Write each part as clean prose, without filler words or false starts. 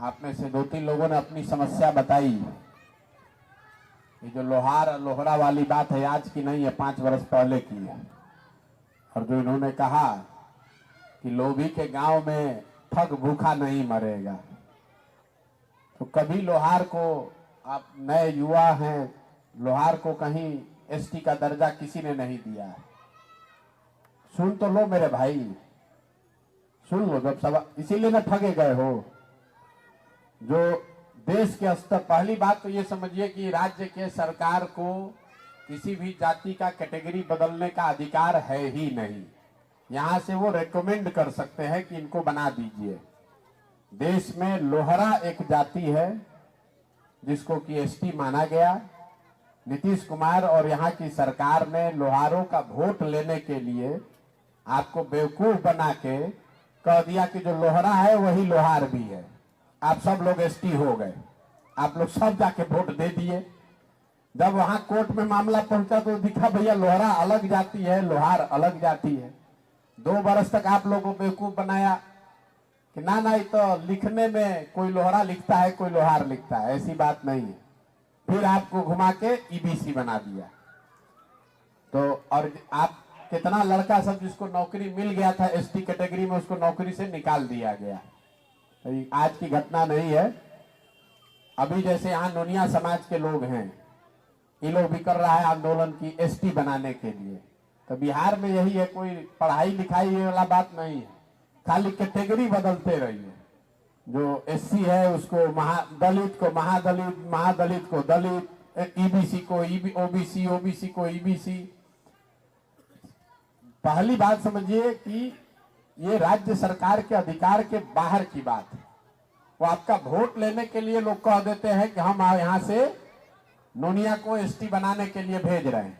आप में से 2-3 लोगों ने अपनी समस्या बताई। ये जो लोहार लोहरा वाली बात है आज की नहीं है, 5 वर्ष पहले की है। और जो इन्होंने कहा कि लोभी के गांव में ठग भूखा नहीं मरेगा, तो कभी लोहार को, आप नए युवा हैं, लोहार को कहीं एसटी का दर्जा किसी ने नहीं दिया है। सुन तो लो मेरे भाई, सुन लो। जब सब इसीलिए ना ठगे गए हो। जो देश के स्तर, पहली बात तो ये समझिए कि राज्य के सरकार को किसी भी जाति का कैटेगरी बदलने का अधिकार है ही नहीं। यहां से वो रेकमेंड कर सकते हैं कि इनको बना दीजिए। देश में लोहरा एक जाति है जिसको कि एसटी माना गया। नीतीश कुमार और यहाँ की सरकार ने लोहारों का वोट लेने के लिए आपको बेवकूफ बना के कह दिया कि जो लोहरा है वही लोहार भी है। आप सब लोग एसटी हो गए, आप लोग सब जाके वोट दे दिए। जब वहां कोर्ट में मामला पहुंचा तो दिखा भैया लोहरा अलग जाति है, लोहार अलग जाति है। 2 बरस तक आप लोगों को बेवकूफ बनाया कि ना ना, ये तो लिखने में कोई लोहरा लिखता है कोई लोहार लिखता है, ऐसी बात नहीं है। फिर आपको घुमा के ईबीसी बना दिया। तो और आप कितना लड़का सब जिसको नौकरी मिल गया था एसटी कैटेगरी में, उसको नौकरी से निकाल दिया गया। तो आज की घटना नहीं है। अभी जैसे यहाँ नोनिया समाज के लोग हैं, ये लोग भी कर रहा है आंदोलन की एसटी बनाने के लिए। तो बिहार में यही है, कोई पढ़ाई लिखाई वाला बात नहीं है, खाली कैटेगरी बदलते रहिए। जो एससी है उसको दलित को महादलित, महादलित को दलित, ईबीसी को ओबीसी, ओबीसी को ईबीसी। पहली बात समझिए कि ये राज्य सरकार के अधिकार के बाहर की बात है। वो आपका वोट लेने के लिए लोग कह देते हैं कि हम यहाँ से नोनिया को एसटी बनाने के लिए भेज रहे हैं।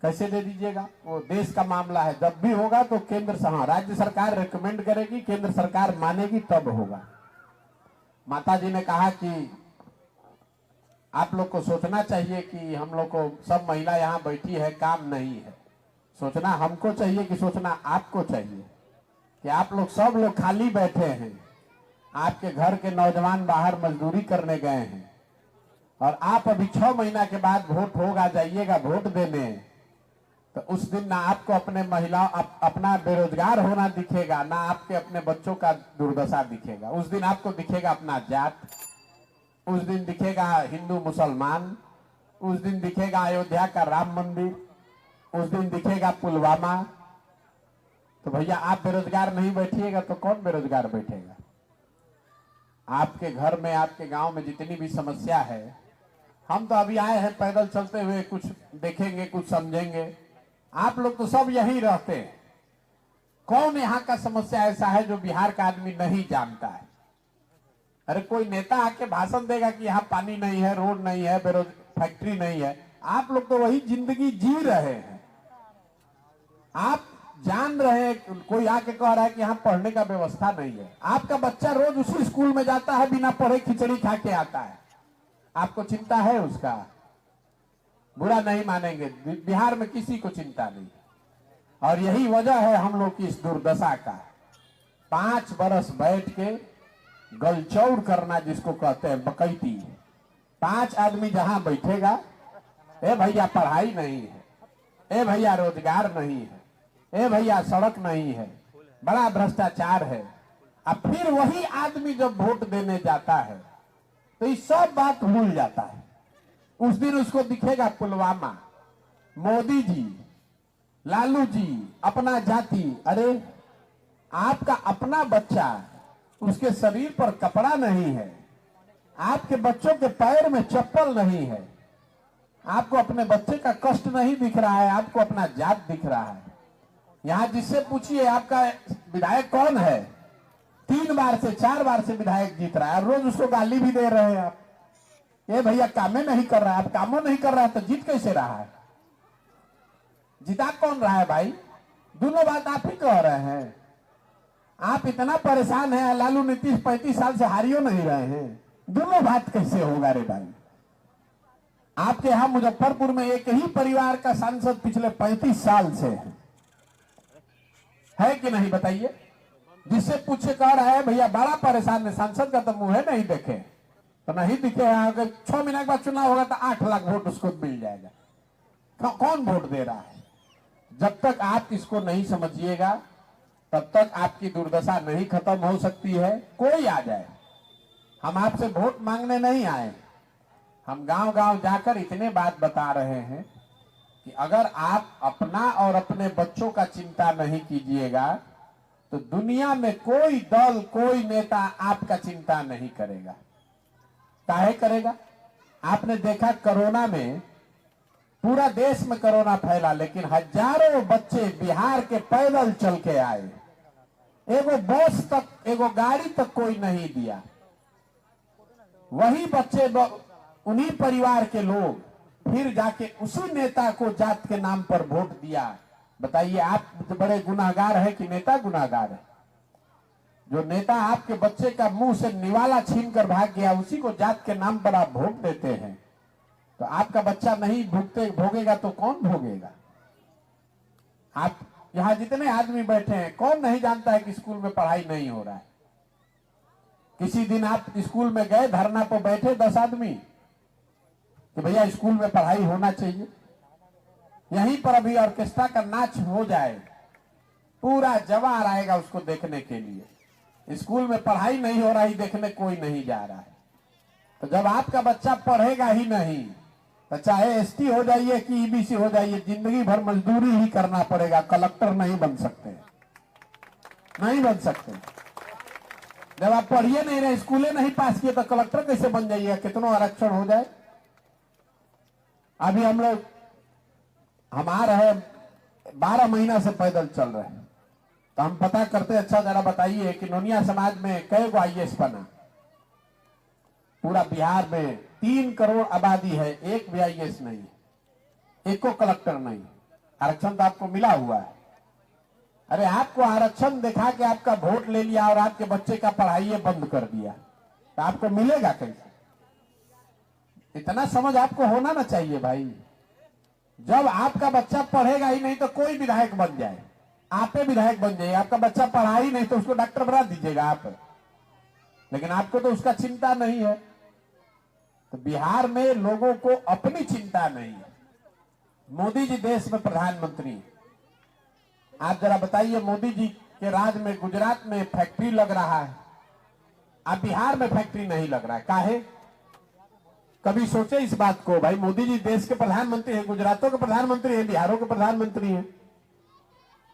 कैसे दे दीजिएगा? वो देश का मामला है। जब भी होगा तो केंद्र से, हाँ, राज्य सरकार रिकमेंड करेगी, केंद्र सरकार मानेगी, तब होगा। माता जी ने कहा कि आप लोग को सोचना चाहिए कि हम लोग को, सब महिला यहाँ बैठी है, काम नहीं है। सोचना हमको चाहिए कि सोचना आपको चाहिए कि आप लोग सब लोग खाली बैठे हैं। आपके घर के नौजवान बाहर मजदूरी करने गए हैं और आप अभी 6 महीना के बाद वोट होगा, जाइएगा वोट देने। तो उस दिन ना आपको अपने महिलाओं अपना बेरोजगार होना दिखेगा, ना आपके अपने बच्चों का दुर्दशा दिखेगा। उस दिन आपको दिखेगा अपना जात, उस दिन दिखेगा हिंदू मुसलमान, उस दिन दिखेगा अयोध्या का राम मंदिर, उस दिन दिखेगा पुलवामा। तो भैया आप बेरोजगार नहीं बैठिएगा तो कौन बेरोजगार बैठेगा? आपके घर में, आपके गांव में जितनी भी समस्या है, हम तो अभी आए हैं पैदल चलते हुए, कुछ देखेंगे, कुछ समझेंगे। आप लोग तो सब यहीं रहते हैं। कौन यहाँ का समस्या ऐसा है जो बिहार का आदमी नहीं जानता है? अरे कोई नेता आके भाषण देगा कि यहाँ पानी नहीं है, रोड नहीं है, फैक्ट्री नहीं है। आप लोग तो वही जिंदगी जी रहे हैं। आप जान रहे हैं, कोई आके कह रहा है कि यहाँ पढ़ने का व्यवस्था नहीं है। आपका बच्चा रोज उसी स्कूल में जाता है, बिना पढ़े खिचड़ी खा के आता है। आपको चिंता है उसका? बुरा नहीं मानेंगे, बिहार में किसी को चिंता नहीं। और यही वजह है हम लोग की इस दुर्दशा का। 5 बरस बैठ के गलचौड़ करना, जिसको कहते हैं बकैती। 5 आदमी जहां बैठेगा, ए भैया पढ़ाई नहीं है, ए भैया रोजगार नहीं है, ए भैया सड़क नहीं है, बड़ा भ्रष्टाचार है। अब फिर वही आदमी जब वोट देने जाता है तो ये सब बात भूल जाता है। उस दिन उसको दिखेगा पुलवामा, मोदी जी, लालू जी, अपना जाति। अरे आपका अपना बच्चा, उसके शरीर पर कपड़ा नहीं है, आपके बच्चों के पैर में चप्पल नहीं है, आपको अपने बच्चे का कष्ट नहीं दिख रहा है, आपको अपना जात दिख रहा है। यहां जिससे पूछिए आपका विधायक कौन है, 3 बार से 4 बार से विधायक जीत रहा है, रोज उसको गाली भी दे रहे हैं आप। ये भैया कामें नहीं कर रहा है। आप कामों नहीं कर रहा है तो जीत कैसे रहा है? जीता कौन रहा है भाई? दोनों बात आप ही कह रहे हैं। आप इतना परेशान हैं, लालू नीतीश 35 साल से हारियो नहीं रहे हैं। दोनों बात कैसे होगा रे भाई? आपके यहां मुजफ्फरपुर में एक ही परिवार का सांसद पिछले 35 साल से है कि नहीं बताइए? जिससे पूछे कह रहा है भैया बड़ा परेशान है, सांसद का तो मुंह है नहीं देखे, तो नहीं दिखे। अगर 6 महीने के बाद चुनाव होगा तो 8 लाख वोट उसको मिल जाएगा। कौन वोट दे रहा है? जब तक आप इसको नहीं समझिएगा तब तक आपकी दुर्दशा नहीं खत्म हो सकती है। कोई आ जाए, हम आपसे वोट मांगने नहीं आए, हम गांव गांव जाकर इतने बात बता रहे हैं कि अगर आप अपना और अपने बच्चों का चिंता नहीं कीजिएगा तो दुनिया में कोई दल, कोई नेता आपका चिंता नहीं करेगा। काहे करेगा? आपने देखा कोरोना में पूरा देश में कोरोना फैला, लेकिन हजारों बच्चे बिहार के पैदल चल के आए। एगो बस तक, एगो गाड़ी तक कोई नहीं दिया। वही बच्चे, उन्हीं परिवार के लोग फिर जाके उसी नेता को जात के नाम पर वोट दिया। बताइए, आप बड़े गुनाहगार है कि नेता गुनाहगार है? जो नेता आपके बच्चे का मुंह से निवाला छीन कर भाग गया, उसी को जात के नाम पर आप वोट देते हैं। तो आपका बच्चा नहीं भोगेगा तो कौन भोगेगा? आप यहां जितने आदमी बैठे हैं, कौन नहीं जानता है कि स्कूल में पढ़ाई नहीं हो रहा है? किसी दिन आप स्कूल में गए, धरना पर बैठे 10 आदमी कि भैया स्कूल में पढ़ाई होना चाहिए। यहीं पर अभी ऑर्केस्ट्रा का नाच हो जाए, पूरा जवार आएगा उसको देखने के लिए। स्कूल में पढ़ाई नहीं हो रही, देखने कोई नहीं जा रहा है। तो जब आपका बच्चा पढ़ेगा ही नहीं तो चाहे एसटी हो जाइए कि ईबीसी हो जाइए, जिंदगी भर मजदूरी ही करना पड़ेगा। कलेक्टर नहीं बन सकते, नहीं बन सकते। जब आप पढ़िए नहीं रहे, स्कूलें नहीं पास किए, तो कलेक्टर कैसे बन जाइएगा? कितना आरक्षण हो जाए। अभी हम आ रहे 12 महीना से पैदल चल रहे हैं, तो हम पता करते। अच्छा जरा बताइए कि नोनिया समाज में कई गो आईएएस बना? पूरा बिहार में 3 करोड़ आबादी है, एक भी आईएएस नहीं, एको कलेक्टर नहीं। आरक्षण तो आपको मिला हुआ है। अरे आपको आरक्षण दिखा के आपका वोट ले लिया और आपके बच्चे का पढ़ाई बंद कर दिया, तो आपको मिलेगा कैसे? इतना समझ आपको होना ना चाहिए भाई। जब आपका बच्चा पढ़ेगा ही नहीं तो कोई विधायक बन जाए, आपे विधायक बन जाए। आपका बच्चा पढ़ा ही नहीं तो उसको डॉक्टर बना दीजिएगा आप, लेकिन आपको तो उसका चिंता नहीं है। तो बिहार में लोगों को अपनी चिंता नहीं है। मोदी जी देश में प्रधानमंत्री, आप जरा बताइए, मोदी जी के राज में गुजरात में फैक्ट्री लग रहा है, अब बिहार में फैक्ट्री नहीं लग रहा है। काहे? कभी सोचे इस बात को? भाई मोदी जी देश के प्रधानमंत्री हैं, गुजरातों के प्रधानमंत्री हैं, बिहारों के प्रधानमंत्री हैं।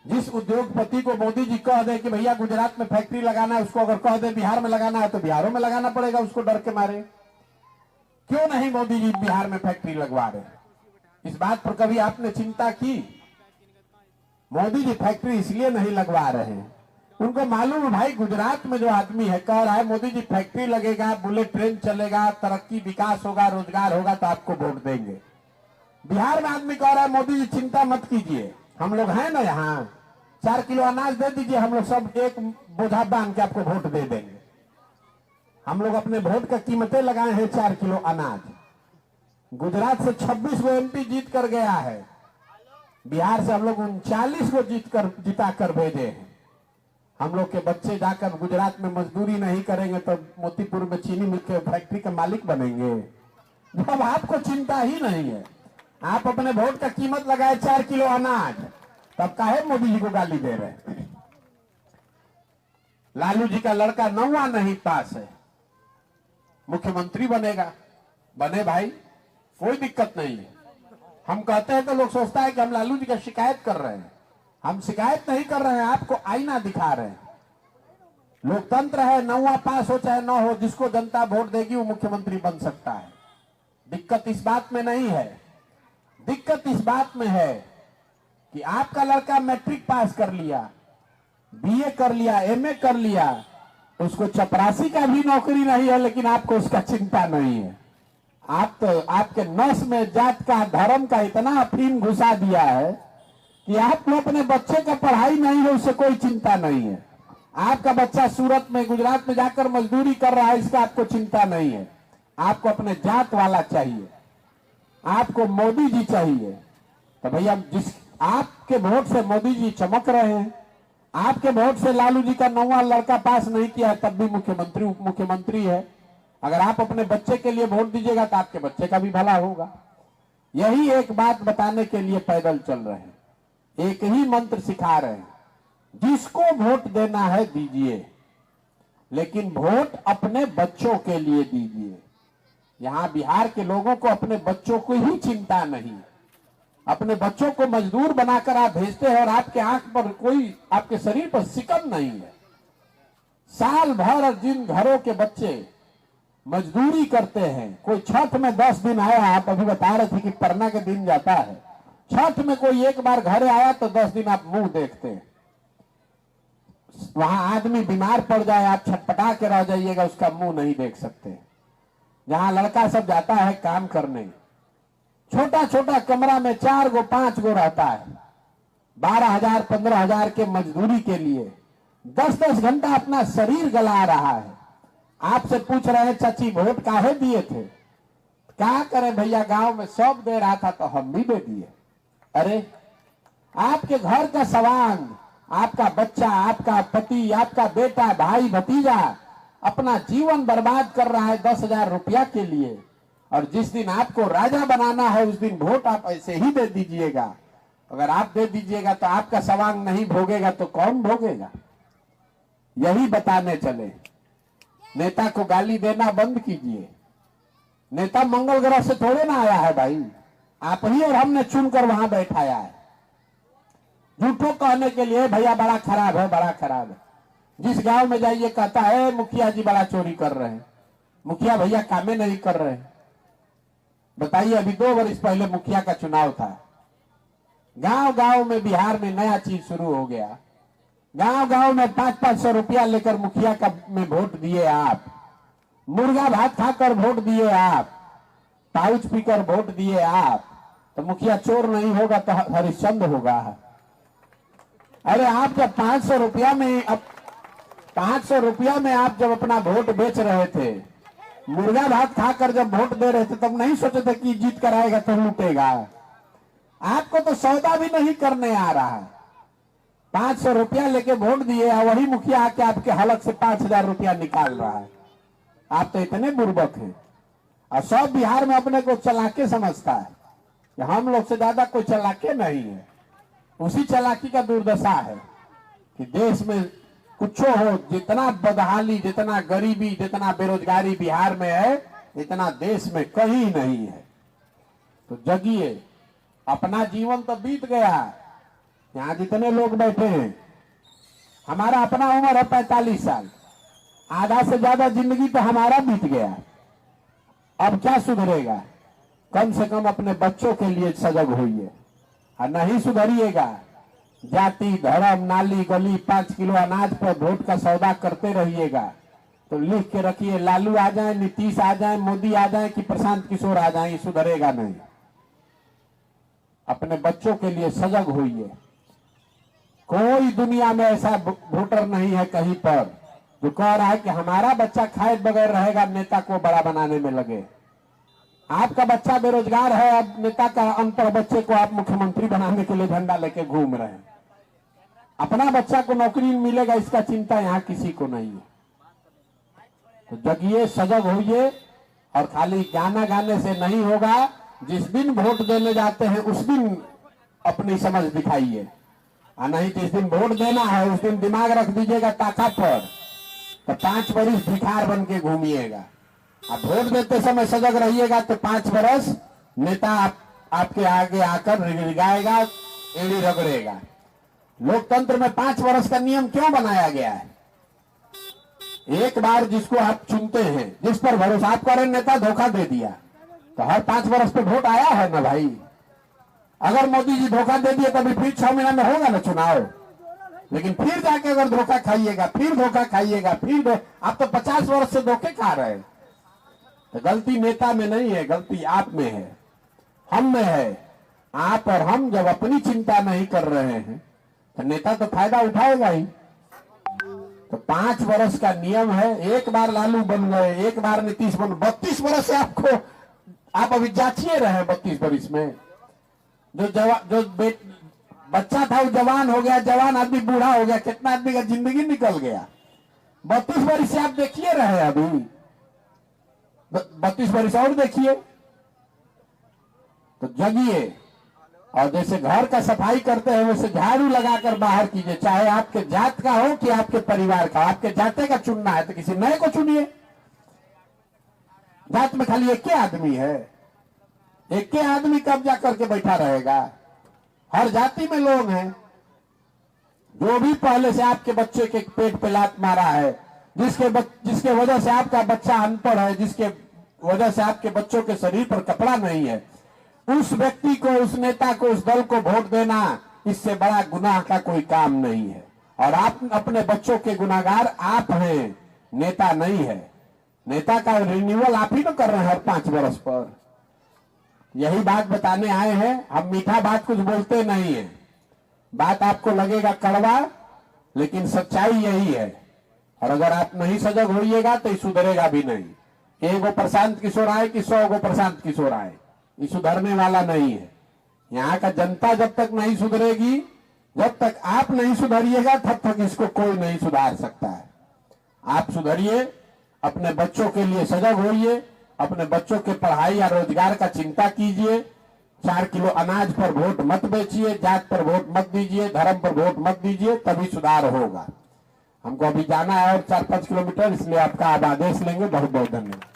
जिस उद्योगपति को मोदी जी कह दे कि भैया गुजरात में फैक्ट्री लगाना है, उसको अगर कह दे बिहार में लगाना है तो बिहारों में लगाना पड़ेगा उसको, डर के मारे। क्यों नहीं मोदी जी बिहार में फैक्ट्री लगवा रहे? इस बात पर कभी आपने चिंता की? मोदी जी फैक्ट्री इसलिए नहीं लगवा रहे हैं, उनको मालूम है भाई गुजरात में जो आदमी है कह रहा है मोदी जी फैक्ट्री लगेगा, बुलेट ट्रेन चलेगा, तरक्की विकास होगा, रोजगार होगा तो आपको वोट देंगे। बिहार में आदमी कह रहा है मोदी जी चिंता मत कीजिए, हम लोग हैं ना यहाँ, 4 किलो अनाज दे दीजिए, हम लोग सब एक बोझा बांध के आपको वोट दे देंगे। हम लोग अपने वोट का कीमतें लगाए हैं 4 किलो अनाज। गुजरात से 26 गो एमपी जीत कर गया है, बिहार से हम लोग 39 को जिता कर भेजे हैं। हम लोग के बच्चे जाकर गुजरात में मजदूरी नहीं करेंगे तो मोतीपुर में चीनी मिल के फैक्ट्री के मालिक बनेंगे। जब आपको चिंता ही नहीं है, आप अपने वोट का कीमत लगाए 4 किलो अनाज, तब काहे मोदी जी को गाली दे रहे हैं? लालू जी का लड़का 9वां नहीं पास है, मुख्यमंत्री बनेगा, बने भाई, कोई दिक्कत नहीं है। हम कहते हैं तो लोग सोचता है कि हम लालू जी का शिकायत कर रहे हैं। हम शिकायत नहीं कर रहे हैं, आपको आईना दिखा रहे हैं। लोकतंत्र है, 9वां पास हो चाहे 9 हो, जिसको जनता वोट देगी वो मुख्यमंत्री बन सकता है। दिक्कत इस बात में नहीं है, दिक्कत इस बात में है कि आपका लड़का मैट्रिक पास कर लिया, बीए कर लिया, एमए कर लिया, उसको चपरासी का भी नौकरी नहीं है, लेकिन आपको उसका चिंता नहीं है। आप तो आपके नस में जात का, धर्म का इतना अफीम घुसा दिया है कि आपको अपने बच्चे का पढ़ाई नहीं है, उससे कोई चिंता नहीं है। आपका बच्चा सूरत में, गुजरात में जाकर मजदूरी कर रहा है, इसका आपको चिंता नहीं है। आपको अपने जात वाला चाहिए, आपको मोदी जी चाहिए। तो भैया जिस आपके वोट से मोदी जी चमक रहे हैं, आपके वोट से लालू जी का 9वां लड़का पास नहीं किया है, तब भी मुख्यमंत्री उप मुख्यमंत्री है। अगर आप अपने बच्चे के लिए वोट दीजिएगा तो आपके बच्चे का भी भला होगा। यही एक बात बताने के लिए पैदल चल रहे हैं, एक ही मंत्र सिखा रहे हैं, जिसको वोट देना है दीजिए, लेकिन वोट अपने बच्चों के लिए दीजिए। यहां बिहार के लोगों को अपने बच्चों को ही चिंता नहीं, अपने बच्चों को मजदूर बनाकर आप भेजते हैं और आपके आंख पर कोई, आपके शरीर पर सिकन नहीं है। साल भर जिन घरों के बच्चे मजदूरी करते हैं, कोई छठ में 10 दिन आया, आप अभी बता रहे थे कि परना के दिन जाता है, छठ में कोई एक बार घर आया तो 10 दिन आप मुंह देखते हैं। वहां आदमी बीमार पड़ जाए, आप छटपटा के रह जाइएगा, उसका मुंह नहीं देख सकते। जहां लड़का सब जाता है काम करने, छोटा छोटा कमरा में 4 गो 5 गो रहता है, 12,000 15,000 के मजदूरी के लिए 10-10 घंटा अपना शरीर गला रहा है। आपसे पूछ रहे हैं चाची वोट काहे दिए थे? क्या करें भैया, गांव में सब दे रहा था तो हम भी दे दिए। अरे आपके घर का सवांग, आपका बच्चा, आपका पति, आपका बेटा, भाई भतीजा अपना जीवन बर्बाद कर रहा है 10,000 रुपया के लिए, और जिस दिन आपको राजा बनाना है उस दिन वोट आप ऐसे ही दे दीजिएगा। अगर आप दे दीजिएगा तो आपका सवांग नहीं भोगेगा तो कौन भोगेगा? यही बताने चले। नेता को गाली देना बंद कीजिए। नेता मंगल ग्रह से थोड़े ना आया है भाई, आप ही और हमने चुनकर वहां बैठाया है। झूठों कहने के लिए भैया बड़ा खराब है, बड़ा खराब है। जिस गांव में जाइए कहता है मुखिया जी बड़ा चोरी कर रहे हैं, मुखिया भैया कामे नहीं कर रहे हैं। बताइए, अभी 2 वर्ष पहले मुखिया का चुनाव था, गांव गांव में बिहार में नया चीज शुरू हो गया। गांव गांव में 500-500 रुपया लेकर मुखिया का में वोट दिए आप, मुर्गा भात खाकर वोट दिए आप, पाउच पीकर वोट दिए आप, तो मुखिया चोर नहीं होगा तो हरिश्चंद्र होगा। अरे आप जब 500 रुपया में, अब 500 रुपया में आप जब अपना वोट बेच रहे थे, मुर्गा भात खाकर जब वोट दे रहे थे, तब नहीं सोचे थे कि जीत कर आएगा तो लूटेगा। आपको तो सौदा भी नहीं करने आ रहा है, 500 रुपया लेके वोट दिए और वही मुखिया आके आपके हलक से 5,000 रुपया निकाल रहा है। आप तो इतने बुर्बक हैं। और सब बिहार में अपने को चालाके समझता है कि हम लोग से ज्यादा कोई चालाके नहीं है। उसी चालाकी का दुर्दशा है कि देश में कुछ हो, जितना बदहाली, जितना गरीबी, जितना बेरोजगारी बिहार में है, इतना देश में कहीं नहीं है। तो जगिए, अपना जीवन तो बीत गया। यहाँ जितने लोग बैठे हैं, हमारा अपना उम्र है 45 साल, आधा से ज्यादा जिंदगी तो हमारा बीत गया। अब क्या सुधरेगा? कम से कम अपने बच्चों के लिए सजग होइए। और नहीं सुधरिएगा, जाति, धर्म, नाली, गली, 5 किलो अनाज पर वोट का सौदा करते रहिएगा तो लिख के रखिए, लालू आ जाए, नीतीश आ जाए, मोदी आ जाए कि प्रशांत किशोर आ जाए, सुधरेगा नहीं। अपने बच्चों के लिए सजग होइए। कोई दुनिया में ऐसा वोटर नहीं है कहीं पर जो कह रहा है कि हमारा बच्चा खाए बगैर रहेगा, नेता को बड़ा बनाने में लगे। आपका बच्चा बेरोजगार है, अब नेता का अनपढ़ बच्चे को आप मुख्यमंत्री बनाने के लिए झंडा लेके घूम रहे हैं। अपना बच्चा को नौकरी मिलेगा इसका चिंता यहाँ किसी को नहीं है। तो जगिए, सजग होइए। और खाली गाना गाने से नहीं होगा, जिस दिन वोट देने जाते हैं उस दिन अपनी समझ दिखाइए, और नहीं जिस दिन वोट देना है उस दिन दिमाग रख दीजिएगा टाका पर, तो 5 बरिस भिखार बन के घूमिएगा। आप वोट देते समय सजग रहिएगा तो 5 बरस नेता आपके आगे आकर रिगाएगा, एड़ी रगड़ेगा। लोकतंत्र में 5 वर्ष का नियम क्यों बनाया गया है? एक बार जिसको आप चुनते हैं, जिस पर भरोसा आप करें, नेता धोखा दे दिया तो हर 5 वर्ष पे वोट आया है ना भाई। अगर मोदी जी धोखा दे दिए तभी फिर 6 महीना में होगा ना चुनाव, लेकिन फिर जाके अगर धोखा खाइएगा, फिर धोखा खाइएगा, फिर आप तो 50 वर्ष से धोखे खा रहे हैं। तो गलती नेता में नहीं है, गलती आप में है, हम में है। आप और हम जब अपनी चिंता नहीं कर रहे हैं तो नेता तो फायदा उठाएगा ही। तो 5 वर्ष का नियम है। एक बार लालू बन गए, एक बार नीतीश बन, 32 वर्ष से आपको, आप अभी जाचिए रहे 32 वर्ष में जो बच्चा था वो जवान हो गया, जवान आदमी बूढ़ा हो गया, कितना आदमी का जिंदगी निकल गया। 32 वर्ष से आप देखिए रहे, अभी 32 वर्ष और देखिए, तो जगिए। और जैसे घर का सफाई करते हैं वैसे झाड़ू लगाकर बाहर कीजिए, चाहे आपके जात का हो कि आपके परिवार का। आपके जाते का चुनना है तो किसी नए को चुनिए। जात में खाली एक ही आदमी है, एक ही आदमी कब्जा करके बैठा रहेगा। हर जाति में लोग हैं। जो भी पहले से आपके बच्चे के पेट पे लात मारा है, जिसके वजह से आपका बच्चा अनपढ़ है, जिसके वजह से आपके बच्चों के शरीर पर कपड़ा नहीं है, उस व्यक्ति को, उस नेता को, उस दल को वोट देना इससे बड़ा गुनाह का कोई काम नहीं है। और आप अपने बच्चों के गुनाहगार आप हैं, नेता नहीं है। नेता का रिन्यूअल आप ही तो कर रहे हैं हर 5 वर्ष पर। यही बात बताने आए हैं। हम मीठा बात कुछ बोलते नहीं है, बात आपको लगेगा कड़वा, लेकिन सच्चाई यही है। और अगर आप नहीं सजग होइएगा तो ये सुधरेगा भी नहीं। एगो प्रशांत किशोर आए कि 100 गो प्रशांत किशोर आए, ये सुधरने वाला नहीं है। यहाँ का जनता जब तक नहीं सुधरेगी, जब तक आप नहीं सुधरिएगा, तब तक इसको कोई नहीं सुधार सकता है। आप सुधरिए, अपने बच्चों के लिए सजग होइए, अपने बच्चों के पढ़ाई या रोजगार का चिंता कीजिए। 4 किलो अनाज पर वोट मत बेचिए, जात पर वोट मत दीजिए, धर्म पर वोट मत दीजिए, तभी सुधार होगा। हमको अभी जाना है और 4-5 किलोमीटर, इसलिए आपका अब आदेश लेंगे। बहुत बहुत धन्यवाद।